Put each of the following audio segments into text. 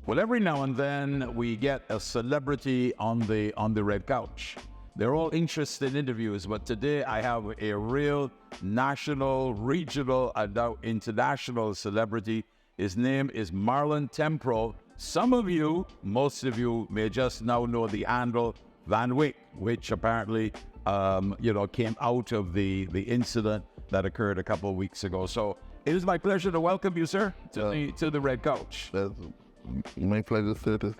Well, every now and then we get a celebrity on the red couch. They're all interested in interviews, but today I have a real national, regional, and now international celebrity. His name is Marlon Tempro. Some of you, most of you, may just now know the handle Van Wick, which apparently, came out of the incident that occurred a couple of weeks ago. So it is my pleasure to welcome you, sir, to the red couch. That's my pleasure, sir.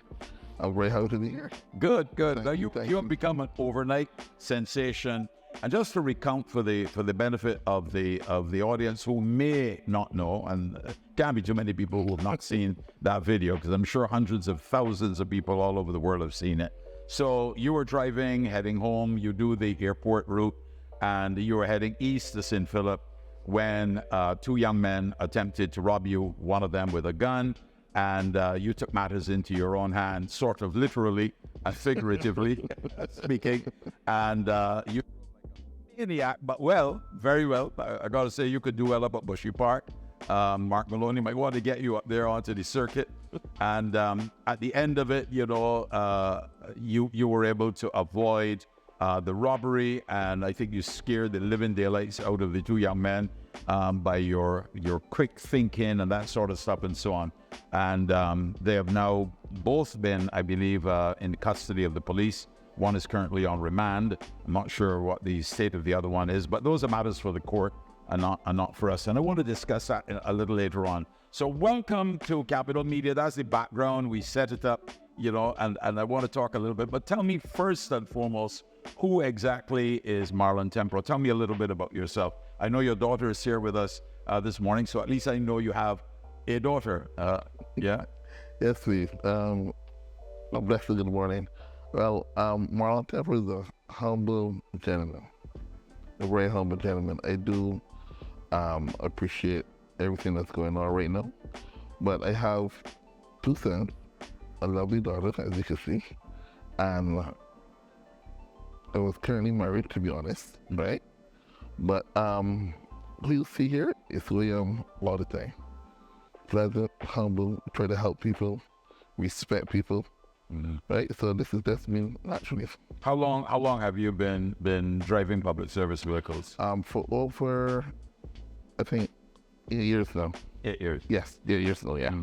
I'm very happy to be here. Good. Now you have become an overnight sensation. And just to recount for the benefit of the audience who may not know, and can't be too many people who have not seen that video, because I'm sure hundreds of thousands of people all over the world have seen it. So you were driving, heading home, you do the airport route, and you were heading east to St. Philip when two young men attempted to rob you, one of them with a gun, and you took matters into your own hands, sort of literally and figuratively speaking, and you maniac, but very well. I gotta say, you could do well up at Bushy Park. Mark Maloney might want to get you up there onto the circuit, and at the end of it, you were able to avoid the robbery, and I think you scared the living daylights out of the two young men by your quick thinking and that sort of stuff and so on. And they have now both been, I believe, in custody of the police. One is currently on remand. I'm not sure what the state of the other one is, but those are matters for the court and not for us. And I want to discuss that a little later on. So welcome to Capital Media. That's the background. We set it up, and I want to talk a little bit. But tell me first and foremost, who exactly is Marlon Tempro? Tell me a little bit about yourself. I know your daughter is here with us this morning, so at least I know you have a daughter. Yeah? Yes, please. Blessed good morning. Well, Marlon Tempro is a humble gentleman, a very humble gentleman. I do appreciate everything that's going on right now, but I have two sons, a lovely daughter, as you can see, and I was currently married, to be honest, right? But who you see here is who I am all the time. Pleasant, humble, try to help people, respect people. Mm-hmm. Right, so this is just me naturally. How long have you been driving public service vehicles? For over, I think, 8 years now. 8 years. Yes, 8 years now. Yeah.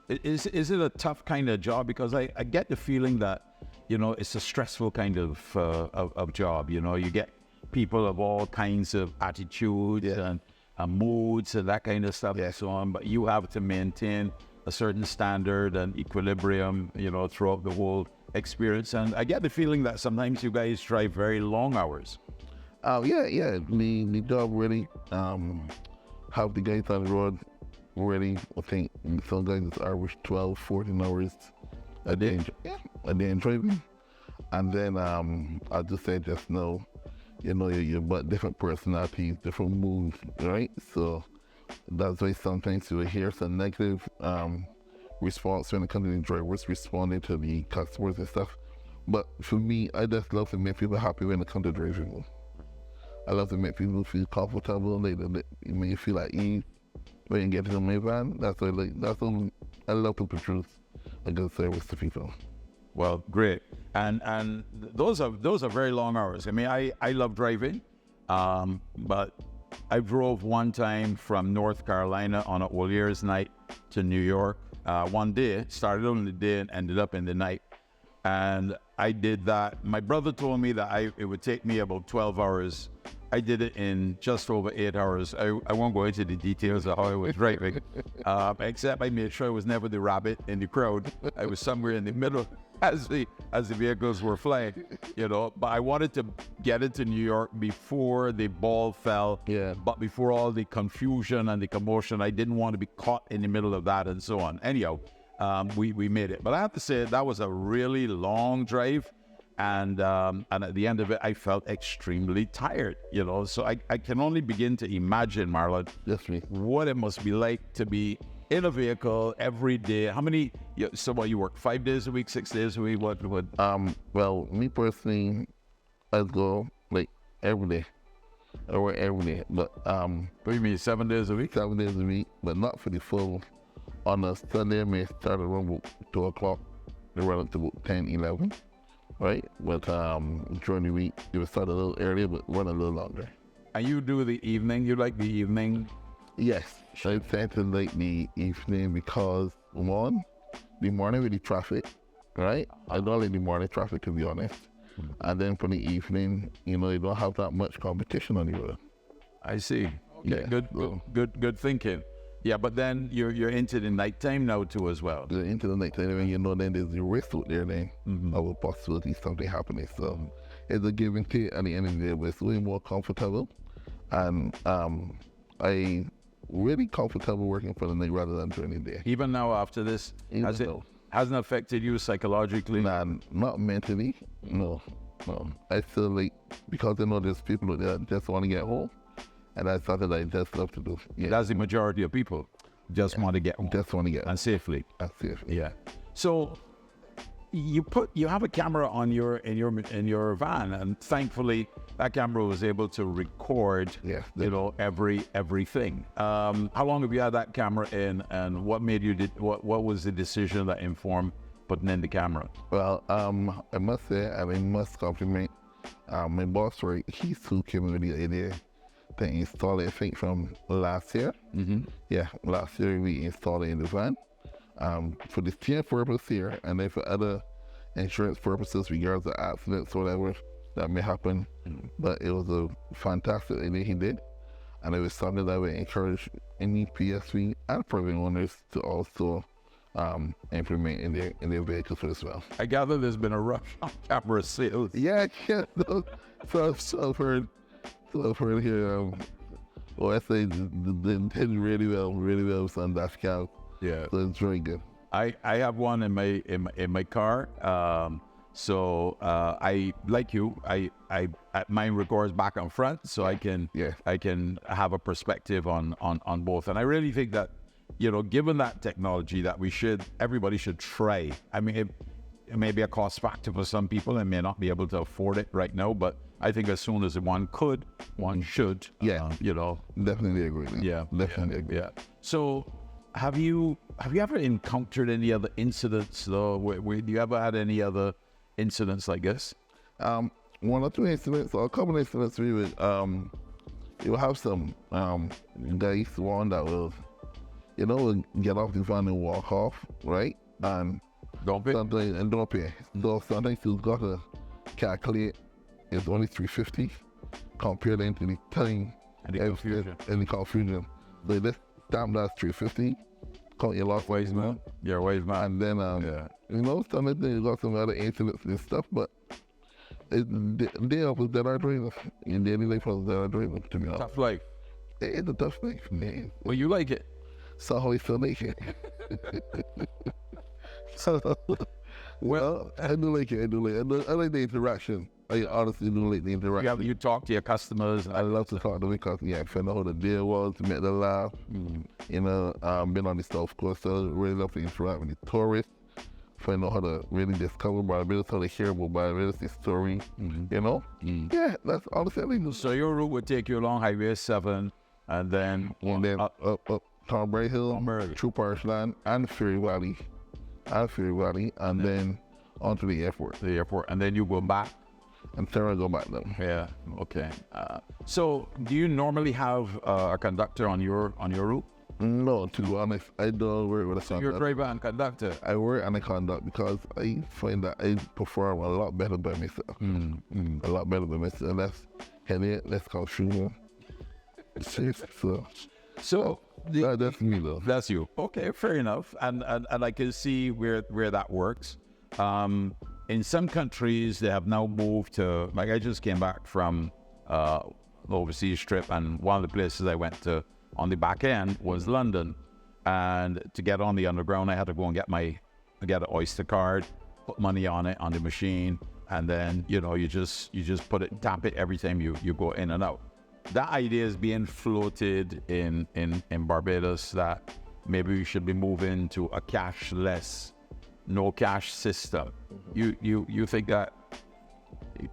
Is it a tough kind of job? Because I get the feeling that it's a stressful kind of job. You get people of all kinds of attitudes and moods and that kind of stuff and so on. But you have to maintain a certain standard and equilibrium, throughout the whole experience. And I get the feeling that sometimes you guys drive very long hours. Yeah. The job really have the guys on the road really, I think some guys average 12, 14 hours a day. A day in driving. And then I'll just say just know, you're but different personalities, different moods, right? So that's why sometimes you will hear some negative response when it comes to the drivers responding to the customers and stuff. But for me, I just love to make people happy when it comes to driving. I love to make people feel comfortable. They make you feel like ease when you get into my van. That's what I love to produce a good service to people. Well, great. And those are very long hours. I mean, I love driving, but I drove one time from North Carolina on an Old Year's night to New York. One day, started on the day and ended up in the night. And I did that. My brother told me that it would take me about 12 hours. I did it in just over 8 hours. I won't go into the details of how I was driving, except I made sure I was never the rabbit in the crowd. I was somewhere in the middle as the vehicles were flying, But I wanted to get into New York before the ball fell, but before all the confusion and the commotion. I didn't want to be caught in the middle of that and so on. Anyhow, we made it. But I have to say, that was a really long drive. And at the end of it, I felt extremely tired, So I can only begin to imagine, Marlon, what it must be like to be in a vehicle every day. How many? So what, you work 5 days a week, 6 days a week? What? Well, me personally, I go like every day. I work every day, but what do you mean, 7 days a week? 7 days a week, but not for the full on a Sunday, may start around about 2 o'clock. They run up to about 10, 11, right? But during the week, it would start a little earlier, but run a little longer. And you do the evening? You like the evening? Yes, I tend to like the evening because, one, the morning with the traffic, right? I don't like the morning traffic, to be honest. And then for the evening, you don't have that much competition on the road. I see. Okay, Yeah, good thinking. Yeah, but then you're into the nighttime now too as well. Into the nighttime, and then there's the risk out there then of a possibility of something happening. So it's a give and take at the end of the day, but it's way more comfortable. And I really comfortable working for the night rather than during the day. Even now after this, hasn't affected you psychologically? Nah, not mentally. No. I feel like, because there's people that just want to get home, and that's something I just love to do. Yeah. That's the majority of people. Just want to get home. Just want to get home. And safely. And safely. Yeah. So you have a camera on in your van, and thankfully that camera was able to record everything. How long have you had that camera in, and what made you what was the decision that informed putting in the camera? Well, I must say, I must compliment my boss, right? He's who came with the idea to install it, I think, from last year. Yeah, last year we installed it in the van for the same purpose here, and then for other insurance purposes, regardless of accidents or whatever that may happen. But it was a fantastic idea he did, and it was something that I would encourage any PSV and private owners to also implement in their vehicles as well. I gather there's been a rush on camera sales. Yeah. So I've heard here. I say they did really well on dash cam. Yeah. So it's very good. I have one in my car. So I, like you, I mine records back and front, so I can have a perspective on both. And I really think that, given that technology, that everybody should try. I mean, it may be a cost factor for some people and may not be able to afford it right now, but I think as soon as one should. Yeah. Definitely agree. Yeah. Definitely agree. Yeah. So have you ever encountered any other incidents though? Do you ever had any other incidents like this? One or two incidents, or a couple of incidents. We would you'll have some guys, one that will get off the van and walk off, right? And don't pay. Don't pay. So sometimes you've got to calculate it's only $350 compared into the time and the confusion. So let's stamp that $350. Count your loss. Ways, man. Yeah, ways, man. And then sometimes you got some other incidents and stuff, but they was that are driving in daily life was that are driving, to be honest. Tough life. It's a tough life, man. Well, you like it. So how we feel like it. Well, I do like it. I like the interaction. I honestly do like the interaction. You talk to your customers. I love to talk to them because, find out how the deal was, to make them laugh. Been on the South Coast, so really love to interact with the tourists. Find out how to really discover Barbados, how to hear about Barbados, the story, Yeah, that's honestly I do. So your route would take you along Highway 7 and then up Thornbury Hill, through Parish Land and Ferry Valley, and then onto the airport. And then you go back. And Sarah go back then. Yeah. Okay. So, do you normally have a conductor on your route? No, to be honest, I don't work with a conductor. You're a driver and conductor. I work and I conduct because I find that I perform a lot better by myself. A lot better by myself. Let's call Schumer. So that's me though. That's you. Okay, fair enough. And I can see where that works. In some countries, they have now moved to, like I just came back from the overseas trip, and one of the places I went to on the back end was London. And to get on the underground, I had to go and get an Oyster card, put money on it, on the machine, and then, you just tap it every time you go in and out. That idea is being floated in Barbados, that maybe we should be moving to a cashless, no cash system. You think that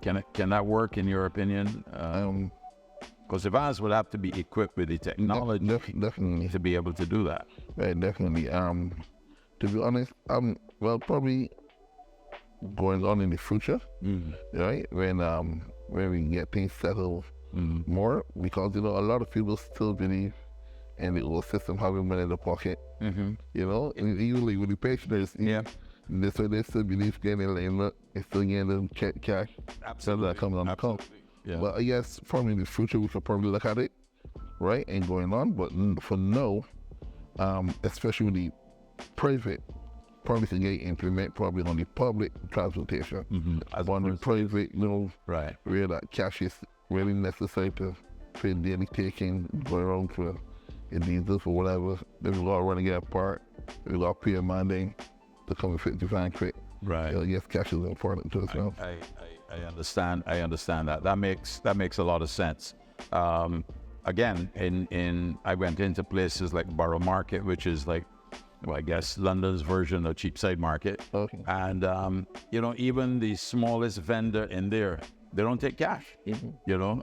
can that work in your opinion? Because the vans would have to be equipped with the technology Definitely. to be able to do that. Right, definitely. To be honest, well, probably going on in the future, right? When we get things settled more, because a lot of people still believe in the old system having money in the pocket. And usually with the pensioners, that's why they still believe getting and still getting them cash. Absolutely. That comes on the account. Yeah. But I guess probably in the future we could probably look at it, right, and going on. But for now, especially with the private, probably to get implement probably on the public transportation. As on the private, right, where that cash is really necessary to pay daily taking, go around for a diesel for whatever. Then we got to run and get a part. We got to pay a man to come and fit the van quick. right. Yes, cash is important to us now. I understand. I understand that. That makes a lot of sense. Again, I went into places like Borough Market, which is like, well, I guess London's version of Cheapside Market. Okay. And even the smallest vendor in there, they don't take cash.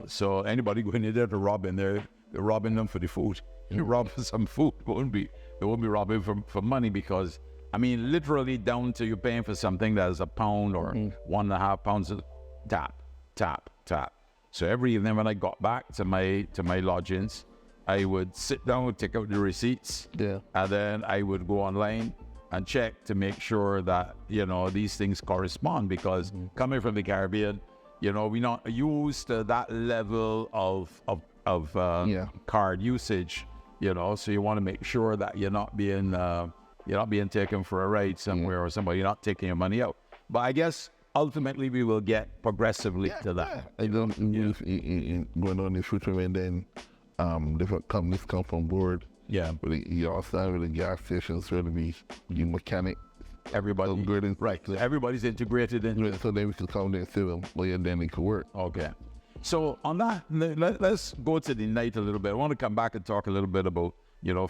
So anybody going in there to rob in there, they're robbing them for the food. You rob for some food, they won't be robbing for money, because I mean, literally down to you paying for something that is a pound or 1.5 pounds. Tap. So every evening when I got back to my lodgings, I would sit down, take out the receipts, and then I would go online and check to make sure that these things correspond, because coming from the Caribbean, we're not used to that level of card usage. So you want to make sure that you're not being taken for a ride somewhere or somebody, you're not taking your money out. But I guess ultimately we will get progressively to that. I don't believe in going on in the future, and then different companies come on board. Yeah. With the gas stations, where the mechanic. Everybody. Upgrading. Right. So everybody's integrated in. Right, so then we can come there and see them. Well, then it could work. Okay. So on that, let's go to the night a little bit. I want to come back and talk a little bit about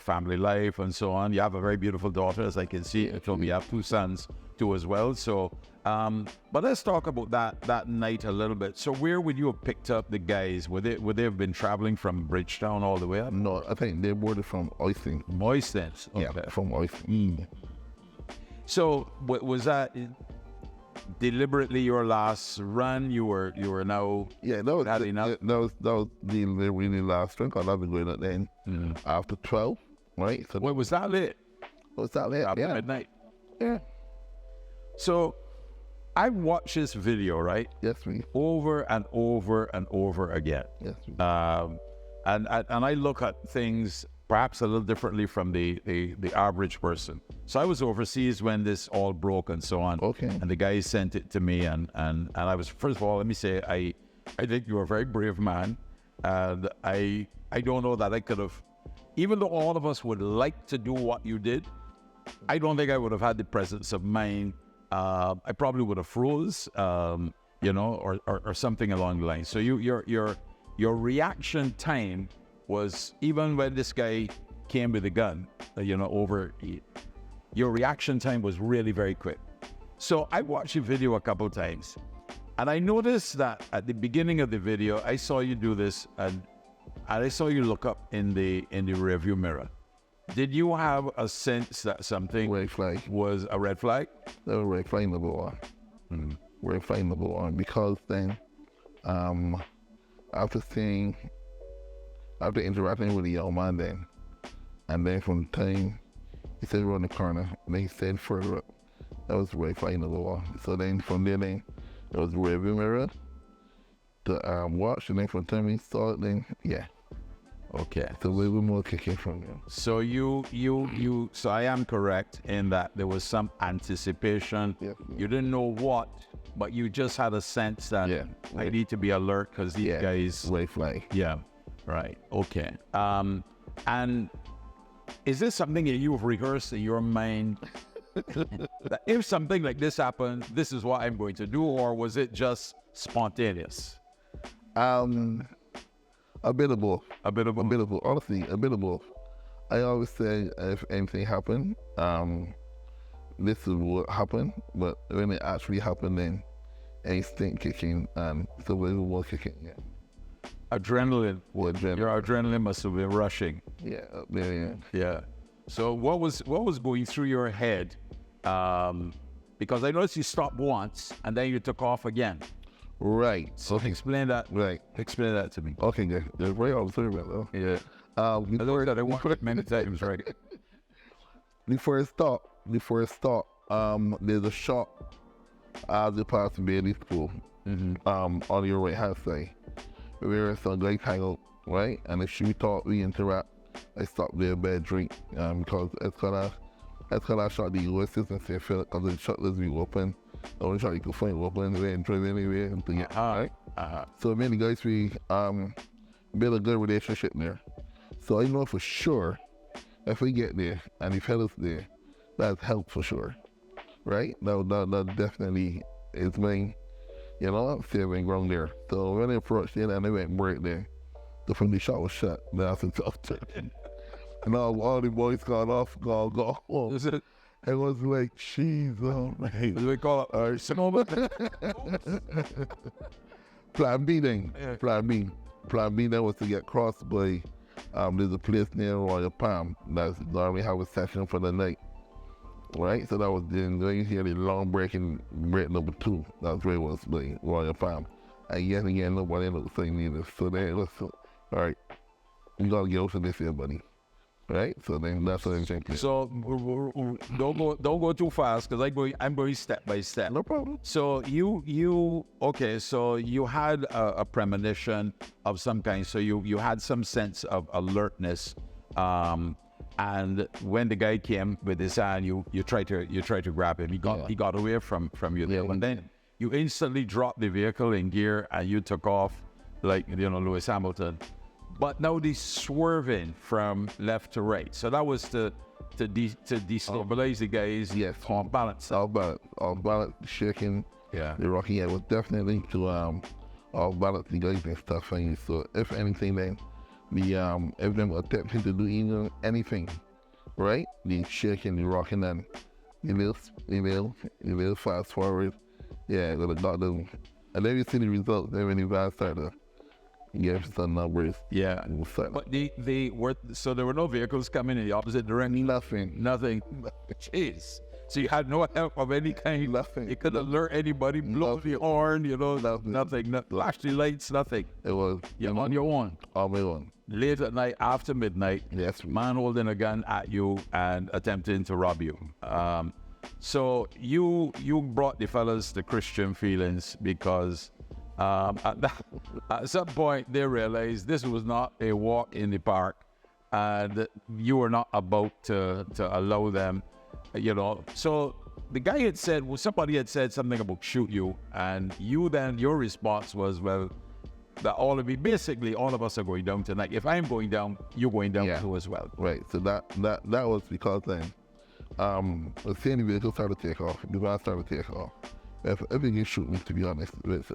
family life and so on. You have a very beautiful daughter, as I can see. You told me you have 2 sons too as well. So, but let's talk about that night a little bit. So where would you have picked up the guys? Would they have been traveling from Bridgetown all the way up? No, I think they boarded from Oyston. Moistens. Okay. Yeah, from Oyston. So was that deliberately your last run? You were now that was had enough? That was the really last run, because I've been going up then after 12, right? So was that late? Was that late? After midnight? Yeah. So I watched this video, right? Yes, me. Over and over and over again. Yes, me. And I look at things perhaps a little differently from the average person. So I was overseas when this all broke and so on. Okay. And the guy sent it to me, and I was, first of all, let me say, I think you're a very brave man, and I don't know that I could have, even though all of us would like to do what you did, I don't think I would have had the presence of mind. I probably would have froze, or something along the line. So your reaction time was, even when this guy came with a gun, your reaction time was really very quick. So I watched the video a couple of times, and I noticed that at the beginning of the video, I saw you do this, and I saw you look up in the rearview mirror. Did you have a sense that something red flag was a red flag? That was red flag number one. Red flag number one, because then after interacting with the young man then, and then from the time he said around the corner, and then he said further up, that was red flag number one. So then from there, then it was the rearview mirror to watch, and then from the time he saw it, then Okay. So we were more kicking from them. So so I am correct in that there was some anticipation. Yeah. You didn't know what, but you just had a sense that I need to be alert, because these guys. Red flag. Yeah. Right. Okay. And is this something that you have rehearsed in your mind? That if something like this happened, this is what I'm going to do, or was it just spontaneous? A bit of both. A bit of both. Honestly, a bit of both. I always say if anything happened, this is what happened. But when it actually happened, then instinct kicking and survival was kicking. Yeah. Adrenaline. Well, adrenaline. Your adrenaline must have been rushing. Yeah, up there, yeah. Yeah. So what was going through your head? Because I noticed you stopped once and then you took off again. Right. So explain that. Right. Explain that to me. Okay, good. That's very observant, though. Yeah. I learned that I watched it many times, right? Before it start, there's a shop as you pass Bailey School, on your right hand side, where some guys hang out, right? And if we talk, we interact. I stop there, bed drink, because it's kind of shot the US and say, because the shot lets me open. The only shot you can find open, they ain't drive anywhere and thing, right? So many guys, we build a good relationship there. So I know for sure, if we get there and the fellas there, that's help for sure, right? That definitely is my, saving ground there. So when I approached it and I went break there, the family shot was shut. That's a tough turn. And all the boys got home. Is it? I was like, jeez, What do we call it? Plan B then. Yeah. Plan B then was to get crossed by, there's a place near Royal Palm that's normally have a session for the night. Right? So that was then you hear the long break number 2. That's where it was by Royal Palm. And yet again, nobody ended up saying neither. So then it was, all right, you gotta get out of this here, buddy. Right? So then that's what I'm saying. So don't go too fast because I'm going step by step. No problem. So so you had a premonition of some kind. So you had some sense of alertness. And when the guy came with his hand, you tried to grab him. He got away from you there. And then you instantly dropped the vehicle in gear and you took off like Lewis Hamilton. But now they swerving from left to right. So that was to destabilize the guys. Yes. Off balance. Off balance, shaking. Yeah. The rocking. It was definitely to off balance the guys and stuff. And so if anything, then if them attempting to do anything, right? The shaking, the rocking, and the little fast forward. Yeah, it would have got them. And then you see the results. Then when the van started. Yes, some numbers. Yeah, but they were so there were no vehicles coming in the opposite direction. Nothing. Jeez. So you had no help of any kind. Nothing. You couldn't alert anybody, blow the horn. Nothing. Flash the lights. Nothing. It was on your own. On my own. Late at night, after midnight. Yes. Man holding a gun at you and attempting to rob you. So you brought the fellas the Christian feelings because. At some point, they realized this was not a walk in the park, and you were not about to allow them, So the guy had said, somebody had said something about shoot you, and your response was, well, that all of us are going down tonight. If I'm going down, you're going down too as well. Right. So that was because then, the same vehicle started to take off. The van started to take off. If everything shoot me, to be honest,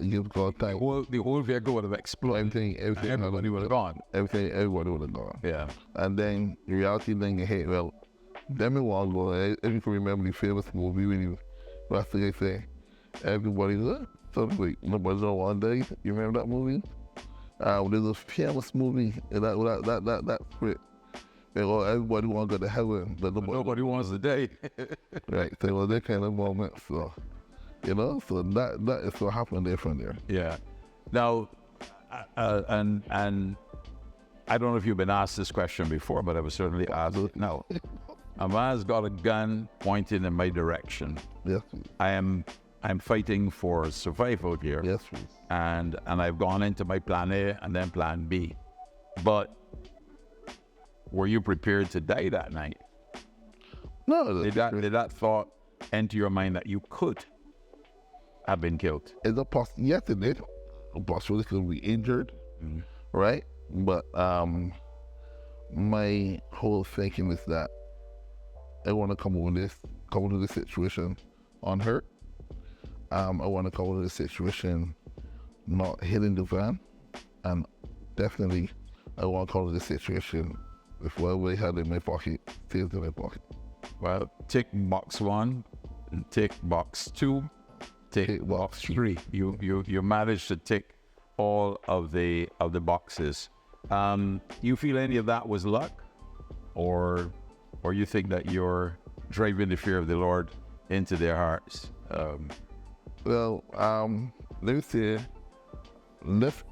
give God time. The whole vehicle would have exploded. Everything everybody would have gone. Everybody would have gone. Yeah. And then the reality then hit. Well, them a while ago, if you can remember the famous movie when you, that's the guy say, everybody's something like nobody's on one day. You remember that movie? There's a famous movie that script. Everybody wants to go to heaven, but nobody wants to die. Right. So it was that kind of moment. So. So that is what happened there from there. Yeah. Now, and I don't know if you've been asked this question before, but I was certainly asked it now. A man's got a gun pointing in my direction. Yes. I'm fighting for survival here. Yes, please. And I've gone into my plan A and then plan B. But were you prepared to die that night? No. Did that thought enter your mind that you could have been killed? It's a yes, it did. A possibility could be injured, right? But my whole thinking is that I want to come to this situation unhurt. I want to come to this situation not hitting the van, and definitely I want to come to this situation with what I had in my pocket, stays in my pocket. Well, tick box 1, tick box 2. Tick box 3. You managed to tick all of the boxes. You feel any of that was luck, or you think that you're driving the fear of the Lord into their hearts? Well, let me say, let's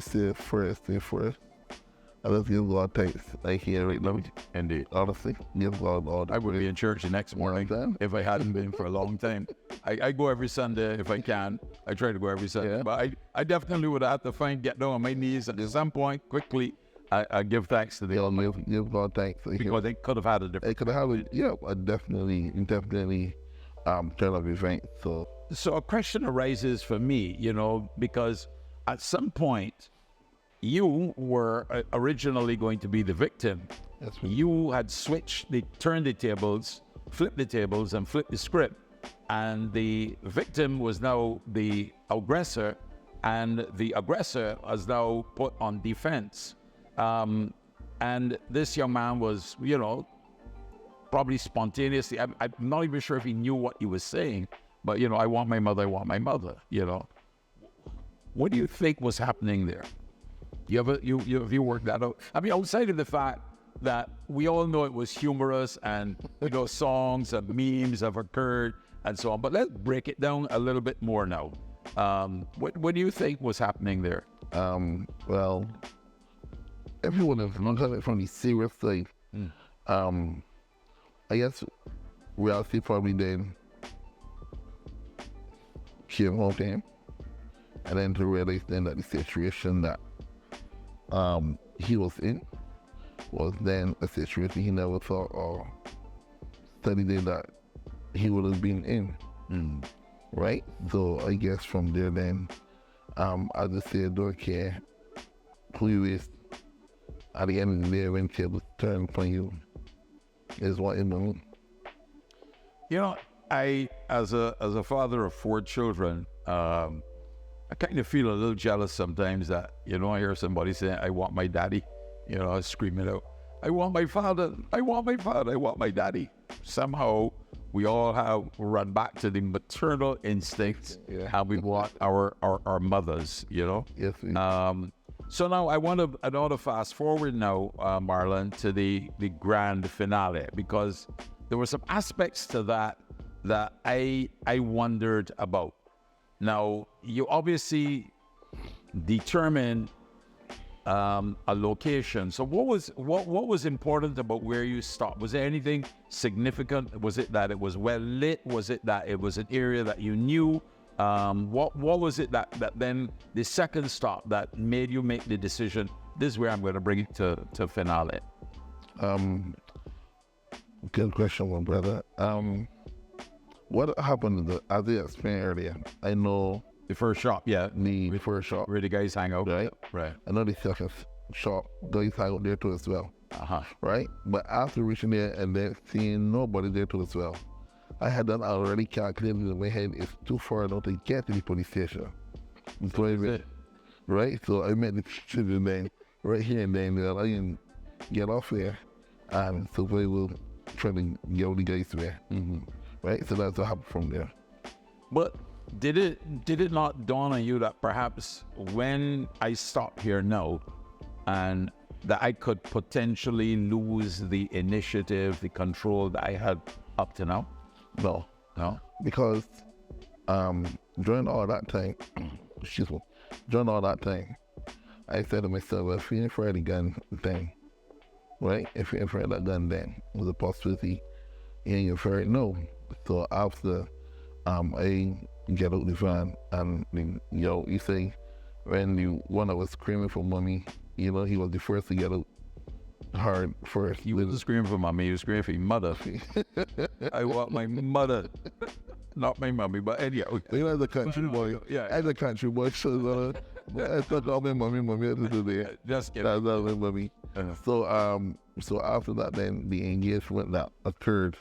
say first thing first. And let's give God thanks. Like here right now. Indeed. Honestly, give God all the I would be in church the next morning if I hadn't been for a long time. I go every Sunday if I can. I try to go every Sunday. Yeah. But I definitely would have to get down on my knees at some point quickly. I give thanks to the Almighty. Give God thanks. Because they could have had a different. They could have had definitely turn of event. So a question arises for me, because at some point, you were originally going to be the victim. That's right. You had turned the tables, flipped the tables, and flipped the script. And the victim was now the aggressor, and the aggressor was now put on defense. And this young man was, probably spontaneously, I'm not even sure if he knew what he was saying, but, I want my mother, What do you think was happening there? Have you worked that out? I mean, outside of the fact that we all know it was humorous and, songs and memes have occurred and so on, but let's break it down a little bit more now. What do you think was happening there? Well, everyone is looking at it from the serious side. I guess reality probably then came home to him, and then to realize then that the situation that he was in was then a situation he never thought or studied that he would have been in. Right? So I guess from there then, I just said, don't care who you is. At the end of the day, when tables turn upon you, is what it means. I, as a father of 4 children, I kind of feel a little jealous sometimes that, I hear somebody saying, I want my daddy, screaming out, I want my father, I want my father, I want my daddy. Somehow we all have run back to the maternal instincts, and we want our mothers, Yes. So now I want to fast forward now, Marlon, to the grand finale, because there were some aspects to that I wondered about. Now, you obviously determined a location. So what was important about where you stopped? Was there anything significant? Was it that it was well lit? Was it that it was an area that you knew? What was it that then the second stop that made you make the decision, this is where I'm going to bring it to finale? Good question, my brother. What happened, as I explained earlier, I know the first shop, the first shop, where the guys hang out, right? Right. I know the second shop, guys hang out there too as well, right? But after reaching there and then seeing nobody there too as well, I had done already calculated in my head it's too far now to get to the police station. So right? So I made the decision then, right here and then, I didn't get off there, and so we will try to get all the guys there. Right? So that's what happened from there. But did it not dawn on you that perhaps when I stop here now, and that I could potentially lose the initiative, the control that I had up to now? No. Because during all that time, I said to myself, if you ain't afraid of the gun then, right? If you're afraid of that gun then, was a possibility, you ain't afraid, no. So after I get out the van and you say when the one that was screaming for mommy, he was the first to get out hard first. You wasn't screaming for mommy, you were screaming for your mother. I want my mother, not my mommy, but anyhow. As a country boy, as a country boy, so I thought all my mommy today. Just kidding. That's all my mommy. So after that, then the engagement that occurred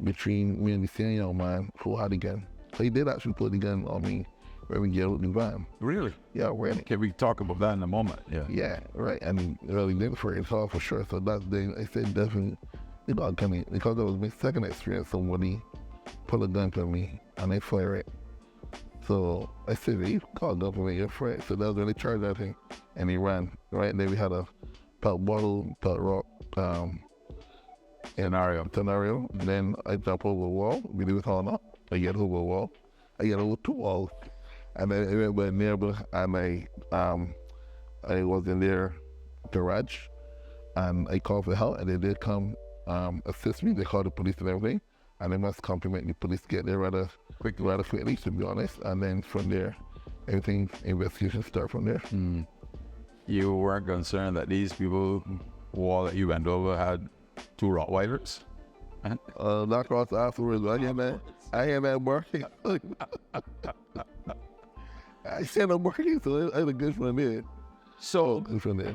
between me and the same young man who had the gun. So he did actually put the gun on me when we get out the van. Really? Yeah, really. Okay, we talk about that in a moment. Yeah, right. And he really did for it all for sure. So that's then I said definitely because that was my second experience somebody put a gun on me and I fire it. So I said, you called government, you're afraid. So that was when they charged that thing. And he ran, right? And then we had a pelt bottle, pelt rock scenario. And then I jump over a wall, believe it or not. I get over a wall. I get over 2 walls. And then I went by a neighbor and I was in their garage and I called for help and they did come assist me. They called the police and everything. And they must compliment the police to get there rather quickly, to be honest. And then from there, investigation start from there. You weren't concerned that these people wall that you went over had 2 Rottweilers? Not across afterwards, but I had that working. I said I'm working, so I had a good one there. So,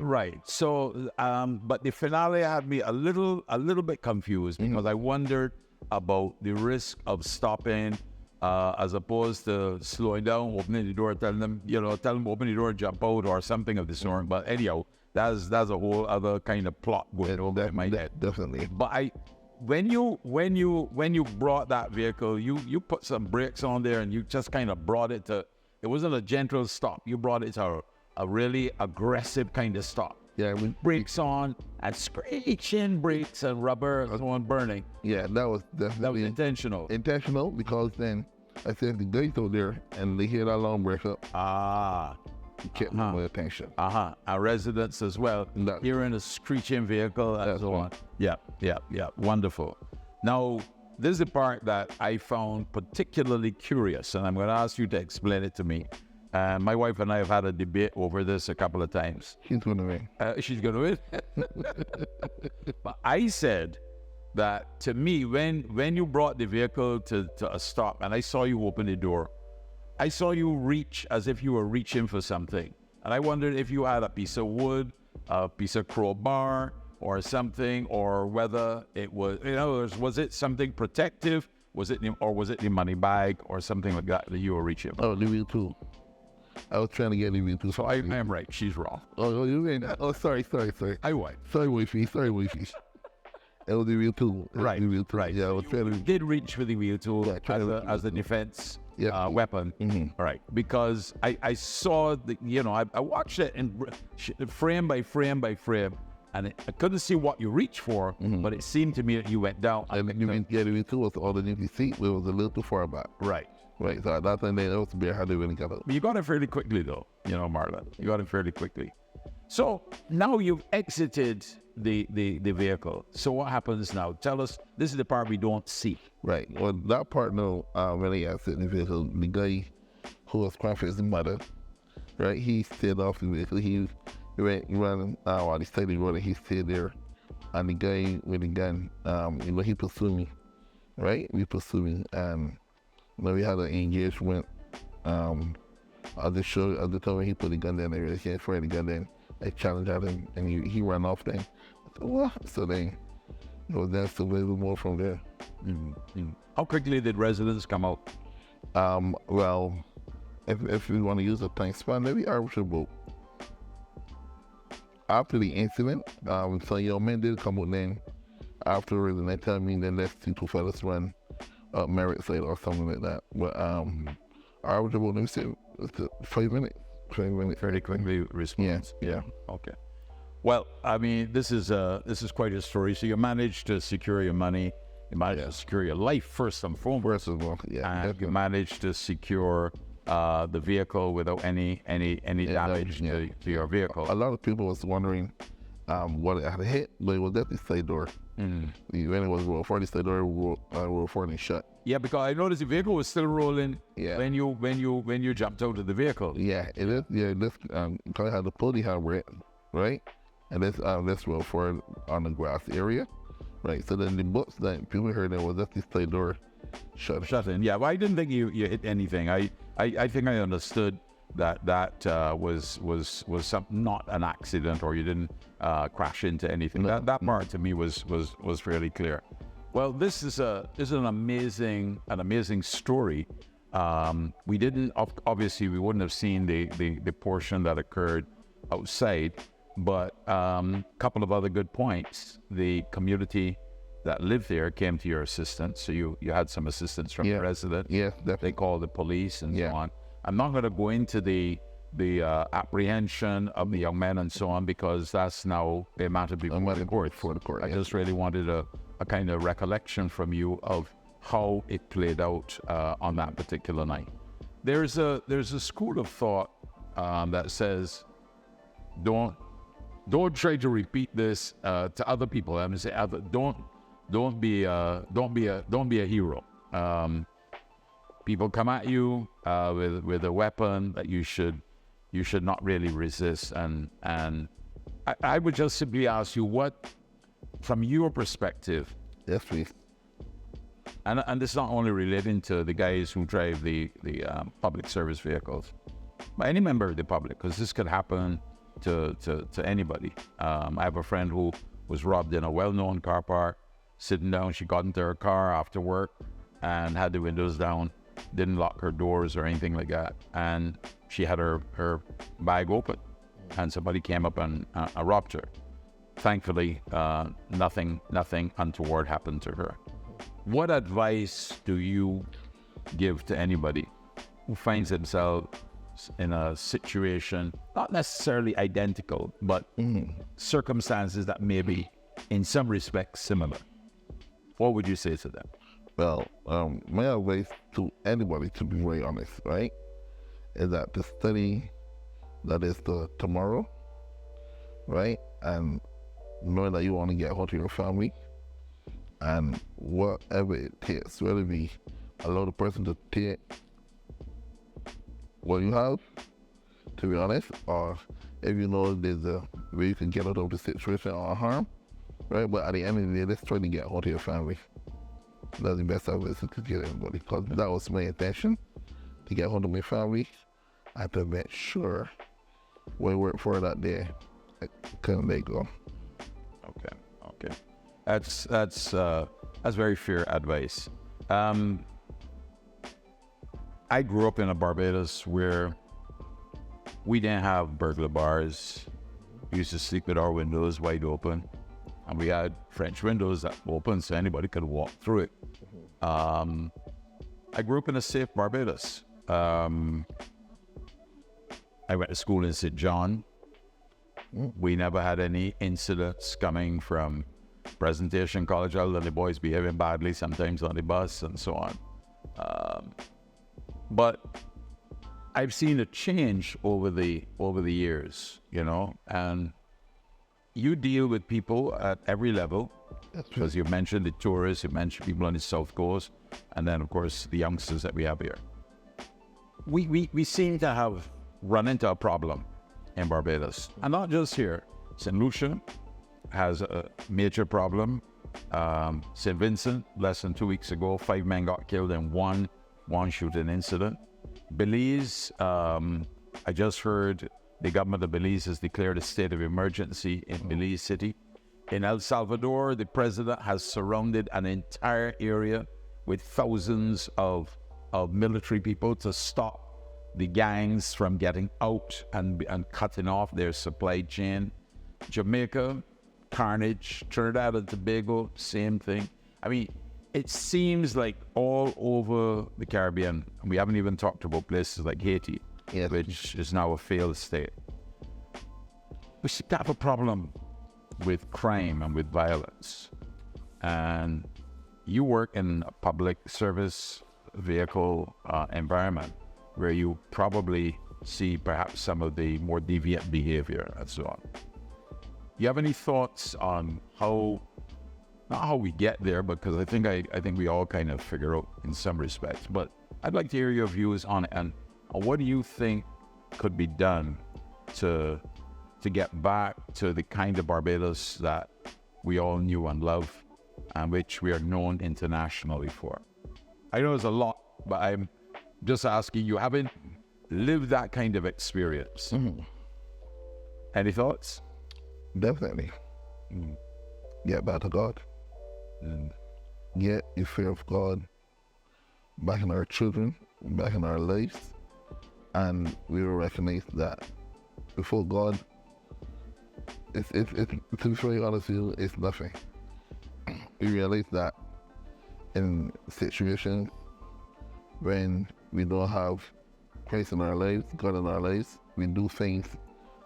right. So, but the finale had me a little bit confused because I wondered about the risk of stopping as opposed to slowing down, opening the door, telling them open the door, jump out or something of the sort. But anyhow, that's a whole other kind of plot going over in my head. Definitely. But when you brought that vehicle, you put some brakes on there and you just kind of brought it to. It wasn't a gentle stop. You brought it to a really aggressive kind of stop. Yeah, brakes on and screeching brakes and rubber and so on burning. Yeah, that was definitely intentional. Intentional because then I said the guys out there and they hear that alarm break up. It kept my attention. Our residents as well, hearing a screeching vehicle and so on. Yeah. Wonderful. Now, this is the part that I found particularly curious, and I'm going to ask you to explain it to me. My wife and I have had a debate over this a couple of times. She's going to win. She's going to win. But I said that to me, when you brought the vehicle to a stop and I saw you open the door, I saw you reach as if you were reaching for something. And I wondered if you had a piece of wood, a piece of crowbar, or something, or whether it was, in other words, was it something protective? Was it the money bag or something like that you were reaching for? Oh, the wheel tool. I was trying to get the wheel tool. So I am right. She's wrong. Oh, you mean? Oh, sorry. I won. Sorry, wifey. It was the wheel tool. Right. Yeah, I was trying to. Did reach for the wheel tool as a defense weapon. Right. Because I saw I watched it and frame by frame by frame. And I couldn't see what you reached for, but it seemed to me that you went down. I mean, the wheel tool was underneath the seat, but it was a little too far back. Right. So that's when that was bare how they really got it. But you got it fairly quickly, though, Marlon. You got it fairly quickly. So now you've exited the vehicle. So what happens now? Tell us. This is the part we don't see. Right. Well, that part, no, when I exited the vehicle, the guy who was crying for his mother, right, he stayed off the vehicle. He ran on the side of the road and he stayed there. And the guy with the gun, he pursued me, right? We pursued me. And we had an engagement. I just told him he put the gun down there. He had the gun then. I challenged him and he ran off then. I said, what? So then, that's a little more from there. How quickly did residents come out? Well, if we want to use a time span, maybe arbitrable. After the incident, so your men did come out then afterwards and they tell me then let's see 2 fellas run up Merritt side or something like that. But arbitrable, let me say, 5 minutes. Fairly quickly response. Yeah. Okay. Well, I mean, this is quite a story. So you managed to secure your money. You managed to secure your life first and foremost. And you managed to secure the vehicle without any damage to your vehicle. A lot of people was wondering what it had hit, but it was definitely side door. When it was roll 40 side door, roll 40 shut. Yeah, because I noticed the vehicle was still rolling when you jumped out of the vehicle. Yeah, it is. Yeah, this because I had the pulley handbrake, right? And this roll forward on the grass area, right? So then the books that people heard there was just the side door shut in. Yeah, well, I didn't think you hit anything. I think I understood that was not an accident or you didn't crash into anything. No. That part to me was fairly clear. Well, this is an amazing story. We didn't obviously we wouldn't have seen the portion that occurred outside, but a couple of other good points. The community that lived there came to your assistance, so you had some assistance from the resident. Yeah, definitely. They called the police and so on. I'm not going to go into the apprehension of the young men and so on, because that's now a matter before the court. I just really wanted a kind of recollection from you of how it played out on that particular night. There's a school of thought that says, don't try to repeat this to other people. I'm gonna say, don't be a hero. People come at you with a weapon that you should not really resist. And I would just simply ask you, what, from your perspective, Yes, please. and this is not only relating to the guys who drive the public service vehicles, but any member of the public, because this could happen to anybody. I have a friend who was robbed in a well-known car park, sitting down. She got into her car after work and had the windows down, didn't lock her doors or anything like that, and she had her bag open, and somebody came up and robbed her. Thankfully, nothing untoward happened to her. What advice do you give to anybody who finds themselves in a situation, not necessarily identical, but circumstances that may be, in some respects, similar? What would you say to them? Well, my advice to anybody, to be very honest, right, is that the study that is the tomorrow, right, and knowing that you want to get home to your family, and whatever it takes, whether it be allow the person to take what you have, to be honest, or if you know there's a way you can get out of the situation or harm, right, but at the end of the day, let's try to get home to your family. That's the best advice I could give everybody, because that was my intention, to get home to my family and to make sure when we work for that day, I couldn't let go. Okay. That's very fair advice. I grew up in a Barbados where we didn't have burglar bars. We used to sleep with our windows wide open, and we had French windows that open so anybody could walk through it. I grew up in a safe Barbados. I went to school in St. John. We never had any incidents coming from Presentation College, other than the boys behaving badly sometimes on the bus and so on. But I've seen a change over the years, and you deal with people at every level, because you mentioned the tourists, you mentioned people on the South Coast, and then of course the youngsters that we have here. We seem to have run into a problem in Barbados, and not just here. St. Lucia has a major problem. St. Vincent, less than 2 weeks ago, 5 men got killed in one shooting incident. Belize, I just heard the government of Belize has declared a state of emergency in Belize City. In El Salvador, the president has surrounded an entire area with thousands of military people to stop the gangs from getting out and cutting off their supply chain. Jamaica, carnage. Trinidad and Tobago, same thing. I mean, it seems like all over the Caribbean, and we haven't even talked about places like Haiti, which is now a failed state. We seem to have a problem with crime and with violence. And you work in a public service vehicle environment where you probably see perhaps some of the more deviant behavior and so on. You have any thoughts on how, not how we get there, because I think we all kind of figure out in some respects, but I'd like to hear your views on it, and what do you think could be done to get back to the kind of Barbados that we all knew and love, and which we are known internationally for? I know there's a lot, but I'm just asking, you haven't lived that kind of experience. Any thoughts? Definitely. Get back to God. Get the fear of God back in our children, back in our lives, and we will recognize that before God, it's to be very honest with you, it's nothing. We realize that in situations when we don't have Christ in our lives, God in our lives, we do things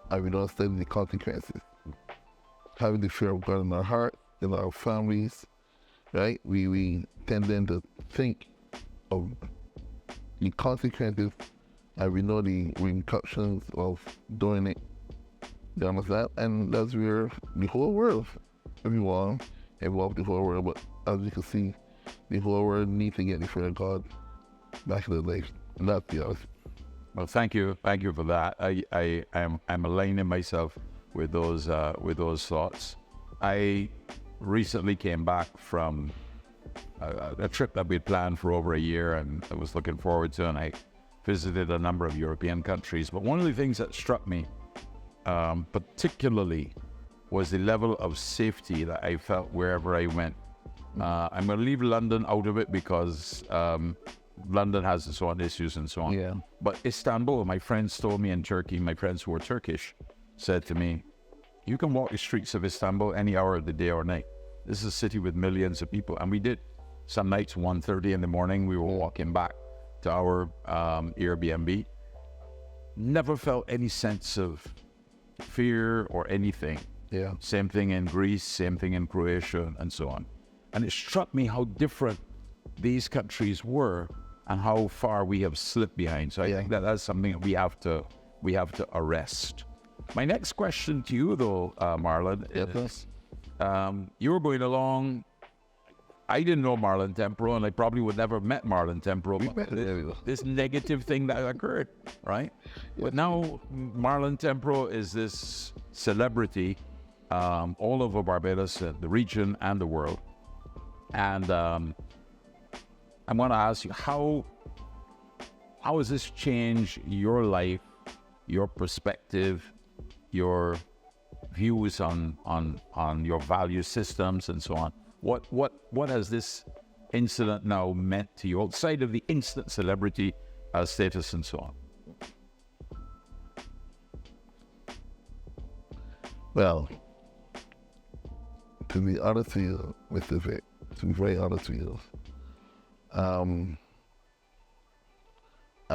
and we don't study the consequences. Having the fear of God in our heart, in our families, right? We tend then to think of the consequences and we know the repercussions of doing it. You understand? And that's where the whole world, everyone involved the whole world, but as you can see, the whole world needs to get the fear of God back in the life. And that's the honest. Well, thank you for that. I'm aligning myself with those thoughts. I recently came back from a trip that we'd planned for over a year, and I was looking forward to, and I visited a number of European countries. But one of the things that struck me particularly was the level of safety that I felt wherever I went. I'm going to leave London out of it because London has its own issues and so on. Yeah. But Istanbul, my friends told me in Turkey, my friends who were Turkish said to me, you can walk the streets of Istanbul any hour of the day or night. This is a city with millions of people. And we did. Some nights, 1:30 in the morning, we were walking back to our Airbnb. Never felt any sense of fear or anything. Yeah. Same thing in Greece, same thing in Croatia, and so on. And it struck me how different these countries were and how far we have slipped behind. So I think that that's something that we have to arrest. My next question to you, though, Marlon, is you were going along. I didn't know Marlon Tempro, and I probably would never have met Marlon Tempro. This negative thing that occurred, right? Yeah. But now Marlon Tempro is this celebrity all over Barbados, the region, and the world. And I want to ask you, how has this changed your life, your perspective, your views on your value systems and so on? What has this incident now meant to you outside of the instant celebrity status and so on? Well, to be honest with you, Mr. Vic, to be very honest with you, I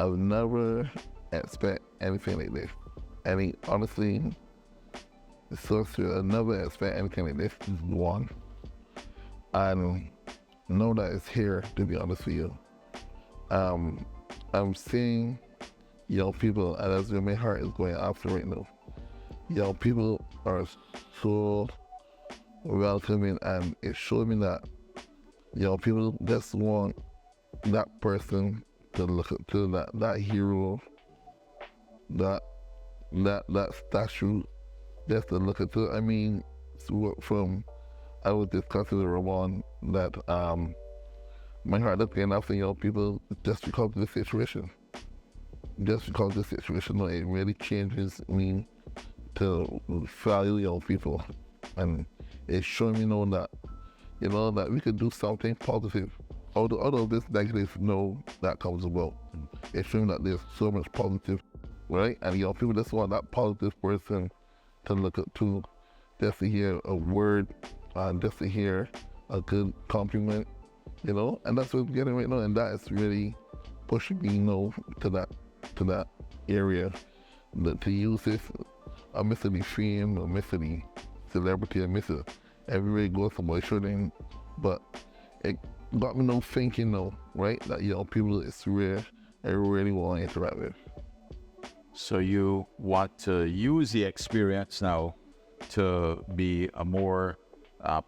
would never expect anything like this. Honestly, it's so true. I never expect anything like this. One. And know that it's here, to be honest with you. I'm seeing young people, and that's where my heart is going after right now. Young people are so welcoming, and it showed me that young people just want that person to look up to, that hero, that statue, just to look up to. I mean, I was discussing with Ramon that my heart is getting after young people just because of the situation. Just because of the situation, it really changes me to value young people. And it's showing me that we could do something positive. Out of this negative that comes about. It's showing that there's so much positive, right? And young people just want that positive person to look up to, just to hear a word, and just to hear a good compliment, and that's what we're getting right now, and that is really pushing me, to that area, to use this. I miss the fame, I miss the celebrity, I miss it. Everybody goes somewhere shooting, but it got me thinking, right, that young people is rare, I really want to interact with. So you want to use the experience now to be a more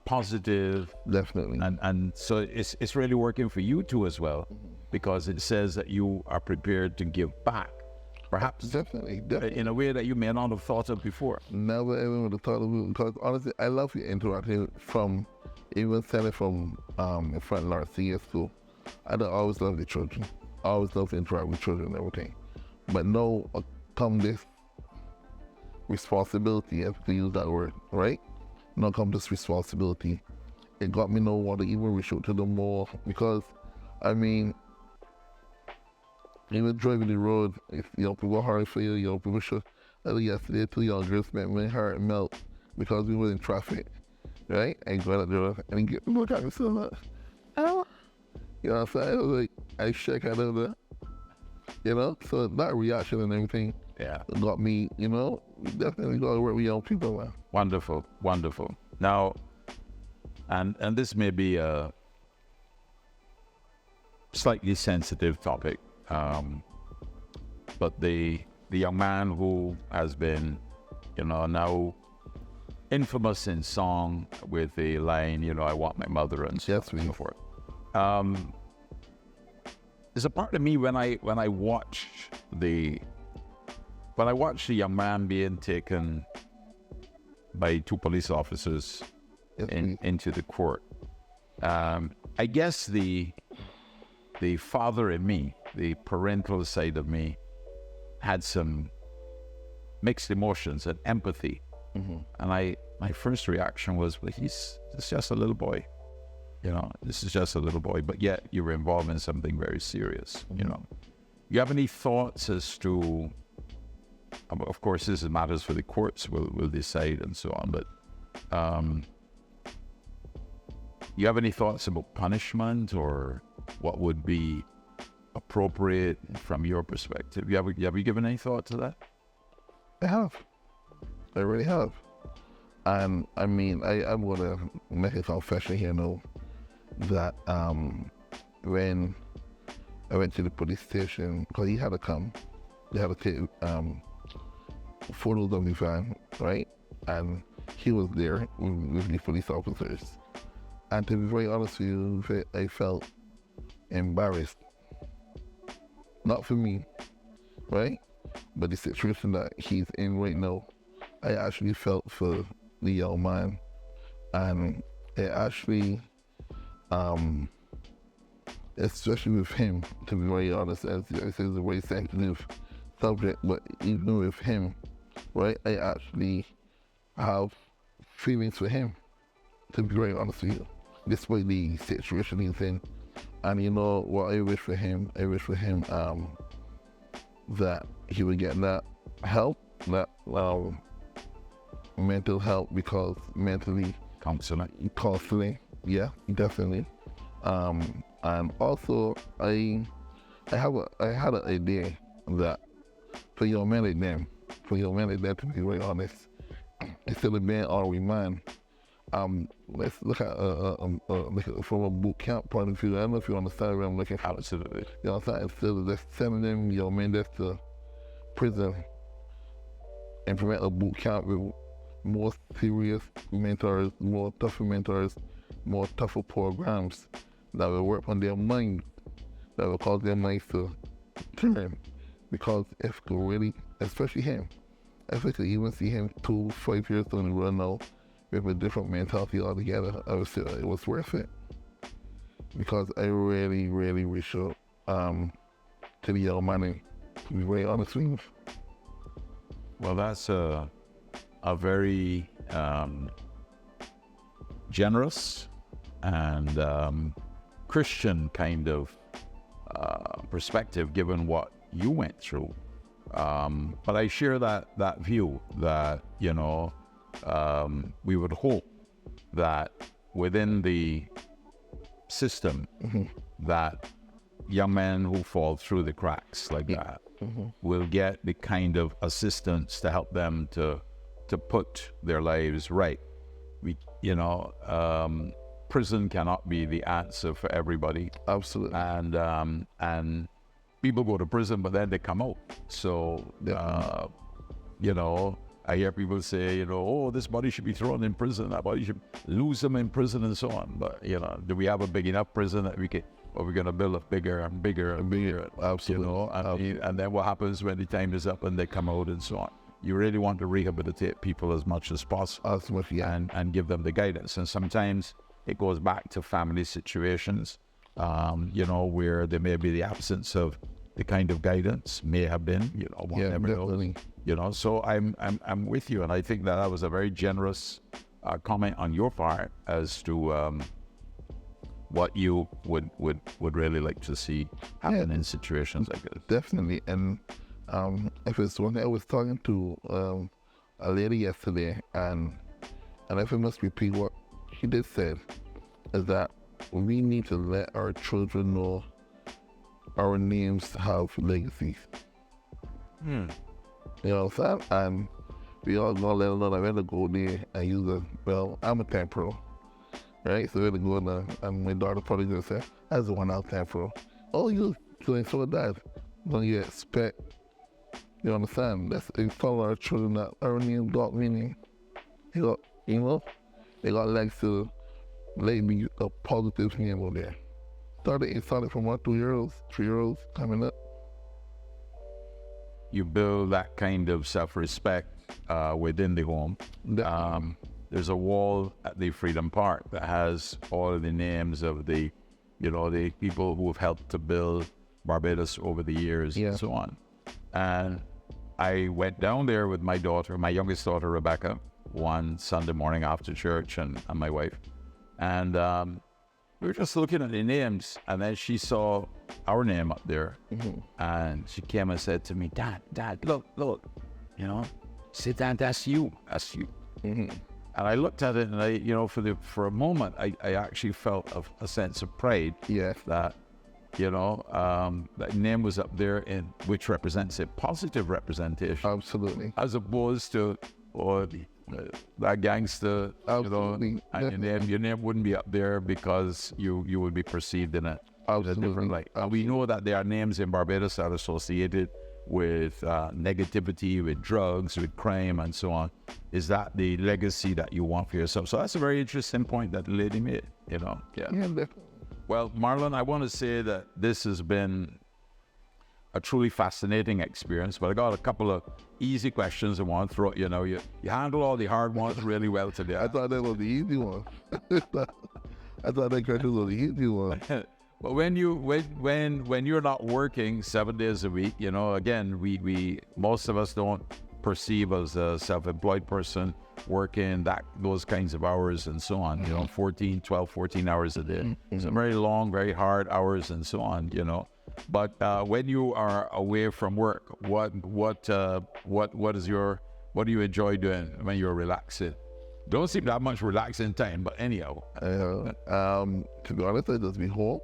positive, definitely, and so it's really working for you too as well, because it says that you are prepared to give back, perhaps definitely in a way that you may not have thought of before. Never ever would have thought of it, because honestly, I love the interaction from in front of Lawrence Senior School. I always love the children. I always love to interact with children and everything. But now come this responsibility, if we use that word, right? Now come this responsibility. It got me want to even reach out to them more, because even driving the road, if young people hard for you, young people should. Yesterday, 2 young girls made my heart melt because we were in traffic, right? And go out there and get look at me so like, oh, you know what I'm saying? I was like, I shake out of there. You know, so that reaction and everything got me, you know, definitely got to work with young people, man. Wonderful, wonderful. Now, and this may be a slightly sensitive topic, but the young man who has been, you know, now infamous in song with the line, you know, I want my mother and so on and so forth. There's a part of me when I watch the young man being taken by two police officers into the court. I guess the father in me, the parental side of me, had some mixed emotions and empathy. And my first reaction was, well, he's just a little boy. You know, this is just a little boy, but yet you were involved in something very serious, you know. You have any thoughts as to, of course, this is matters for the courts, will decide and so on, but you have any thoughts about punishment or what would be appropriate from your perspective? Have you given any thought to that? I have. I really have. And I mean, I'm going to make a confession here now that when I went to the police station, because he had to come, they had to take photos of the van, right? And he was there with the police officers. And to be very honest with you, I felt embarrassed. Not for me, right? But the situation that he's in right now, I actually felt for the young man. And it actually, especially with him, to be very honest, as it's a very sensitive subject, but even with him, right, I actually have feelings for him, to be very honest with you, despite the situation he's in. And you know what I wish for him? I wish for him that he would get that help, that mental help, because mentally counseling, yeah, definitely. And also I had an idea that for your men like them, to be very honest, instead of being on remand, let's look at from a boot camp point of view. I don't know if you understand where I'm looking for. Absolutely. You know what I'm saying? Instead of just sending them your men just to prison, implement a boot camp with more serious mentors, more tougher programs that will work on their mind, that will cause their minds to turn. Because if you really, especially him, if I could even see him 2-5 years down the road now with a different mentality altogether, I would say it was worth it. Because I really, really wish to the young man, to be very honest with you. Well, that's a very generous and Christian kind of perspective, given what you went through. But I share that view that, you know, we would hope that within the system that young men who fall through the cracks like that will get the kind of assistance to help them to put their lives right. Prison cannot be the answer for everybody. Absolutely. And people go to prison, but then they come out. So, I hear people say, oh, this body should be thrown in prison, that body should lose them in prison and so on. But, do we have a big enough prison that we can, or we're going to build a bigger and bigger and bigger? Absolutely. And then what happens when the time is up and they come out and so on? You really want to rehabilitate people as much as possible. And give them the guidance. And sometimes it goes back to family situations, where there may be the absence of the kind of guidance may have been, one never knows. So I'm with you, and I think that was a very generous comment on your part as to what you would really like to see happen in situations like this. Definitely, and if it's one, I was talking to a lady yesterday, and if I must repeat what she did say, is that we need to let our children know our names have legacies. You know what I'm saying? And we all gonna let another vendor go there and use it. Well, I'm a Tempro, right? So we're gonna go there, and my daughter probably gonna say, "That's the one out Tempro." Oh, you doing so that? Don't you expect? You understand? That's in follow our children that our name got meaning. They got, you know, they got legs to let me a positive name over there. It started from 1, 2 year olds, 3 year olds coming up. You build that kind of self-respect within the home. There's a wall at the Freedom Park that has all of the names of the people who have helped to build Barbados over the years and so on. And I went down there with my daughter, my youngest daughter, Rebecca, one Sunday morning after church and my wife. And we were just looking at the names, and then she saw our name up there. And she came and said to me, Dad, look, sit down, that's you. And I looked at it, and for a moment, I actually felt a sense of pride. That, that name was up there, which represents a positive representation. Absolutely. As opposed to, that gangster, Absolutely. And your name wouldn't be up there because you would be perceived in a different light. And we know that there are names in Barbados that are associated with negativity, with drugs, with crime, and so on. Is that the legacy that you want for yourself? So that's a very interesting point that the lady made, Yeah, definitely. Well, Marlon, I want to say that this has been a truly fascinating experience, but I got a couple of easy questions I want to throw at you. You handle all the hard ones really well today. I thought that was the easy one. I thought that question was the easy one. But when you're not working 7 days a week, again, we most of us don't perceive as a self-employed person working those kinds of hours and so on, 14 hours a day. Some very long, very hard hours and so on, But when you are away from work, what do you enjoy doing when you're relaxing? Don't seem to have much relaxing time, but anyhow. To be honest, I just be home.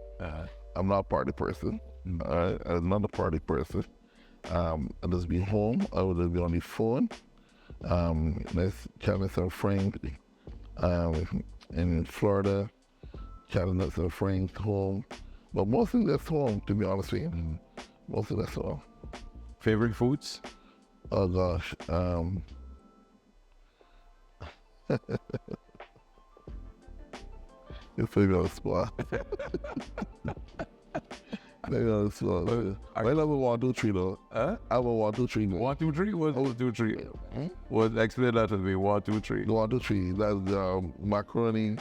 I'm not a party person. I'm not a party person. I just be home. I would just be on the phone. Let's chat with some friends in Florida, chatting with some friends home. But mostly that's home, to be honest with you. Mostly that's all. Favorite foods? Oh gosh. You put me on the spot. Maybe on the spot. I love a 1, 2, 3 though. I have a 1, 2, 3. 1, 2, 3? What's 1, 2, 3? What? Explain that to me. 1, 2, 3. 1, 2, 3. That's macaroni,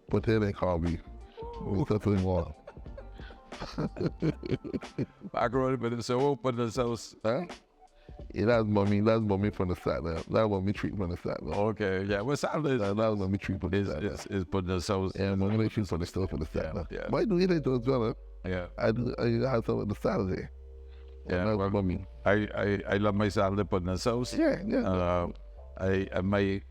potato, and corned beef. That's what we want. Macaroni, but it's so open the sauce. Yeah, that's mommy from the side there. That's mommy treat from the side there. Okay, yeah. What salad is? That's mommy treat from the side there. Is putting the sauce. Yeah, mommy treat from the stuff from the side there. Yeah. But I do eat it as well. Yeah. I have some of the Saturday. Yeah, well, mommy. I love my salad putting the sauce. Yeah. My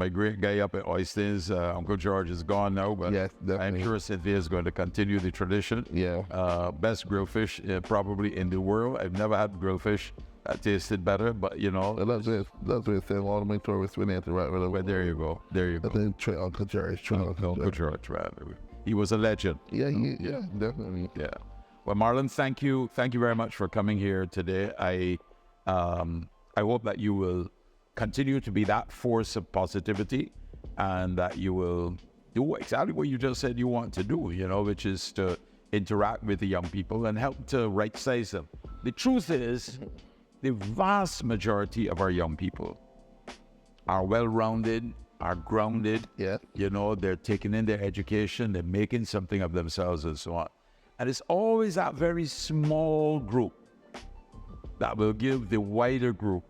great guy up at Oysters, Uncle George, is gone now, but yes, I'm sure Cynthia is going to continue the tradition. Yeah. Best grilled fish probably in the world. I've never had grilled fish that tasted better, but Well, that's it. That's what it said. All of my tourists went into right away. Well, there you go. I think Uncle George. Uncle George, right. He was a legend. Yeah, definitely. Yeah. Well, Marlon, thank you very much for coming here today. I hope that you will continue to be that force of positivity, and that you will do exactly what you just said you want to do, which is to interact with the young people and help to right-size them. The truth is, the vast majority of our young people are well-rounded, are grounded. Yeah. They're taking in their education, they're making something of themselves and so on. And it's always that very small group that will give the wider group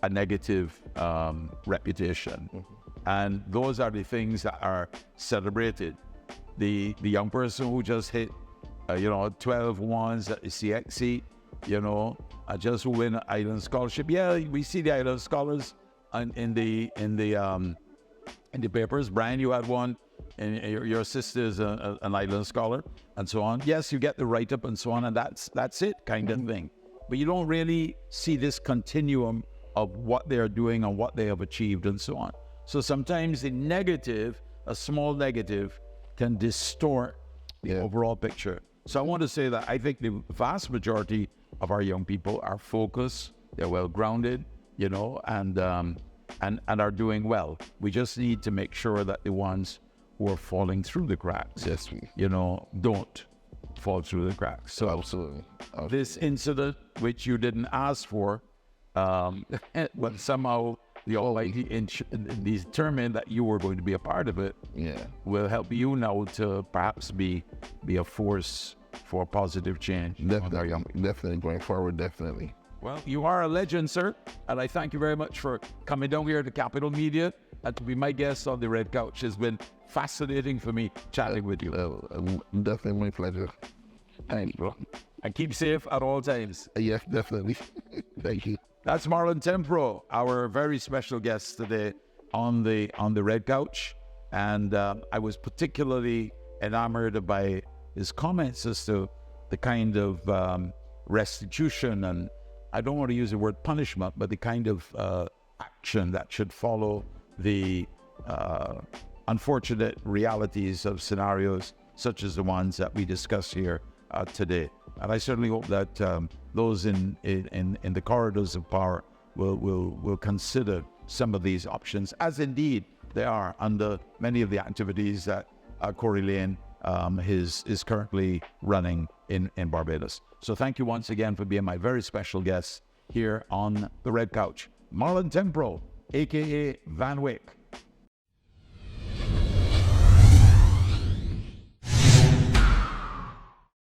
a negative reputation. And those are the things that are celebrated. The young person who just hit 12 ones at the CXC, I just win an Island Scholarship. Yeah, we see the Island Scholars in the papers. Brian, you had one. and your sister is an island scholar, and so on. Yes, you get the write-up and so on, and that's it kind of thing. But you don't really see this continuum of what they're doing and what they have achieved and so on. So sometimes the negative, a small negative, can distort the overall picture. So I want to say that I think the vast majority of our young people are focused, they're well grounded, you know, and are doing well. We just need to make sure that the ones who are falling through the cracks, you know, don't fall through the cracks. So Absolutely. this incident, which you didn't ask for, but somehow the Almighty determined that you were going to be a part of it, will help you now to perhaps be a force for positive change. Definitely going forward, definitely. Well, you are a legend, sir, and I thank you very much for coming down here to Capital Media and to be my guest on the Red Couch. It's been fascinating for me chatting with you. Definitely my pleasure. Thanks, bro. And keep safe at all times. Yes, definitely. Thank you. That's Marlon Tempro, our very special guest today on the Red Couch, and I was particularly enamored by his comments as to the kind of restitution, and I don't want to use the word punishment, but the kind of action that should follow the unfortunate realities of scenarios such as the ones that we discuss here today. And I certainly hope that those in the corridors of power will consider some of these options, as indeed they are under many of the activities that Corey Lane is currently running in Barbados. So thank you once again for being my very special guest here on the Red Couch. Marlon Tempro, aka Van Wick.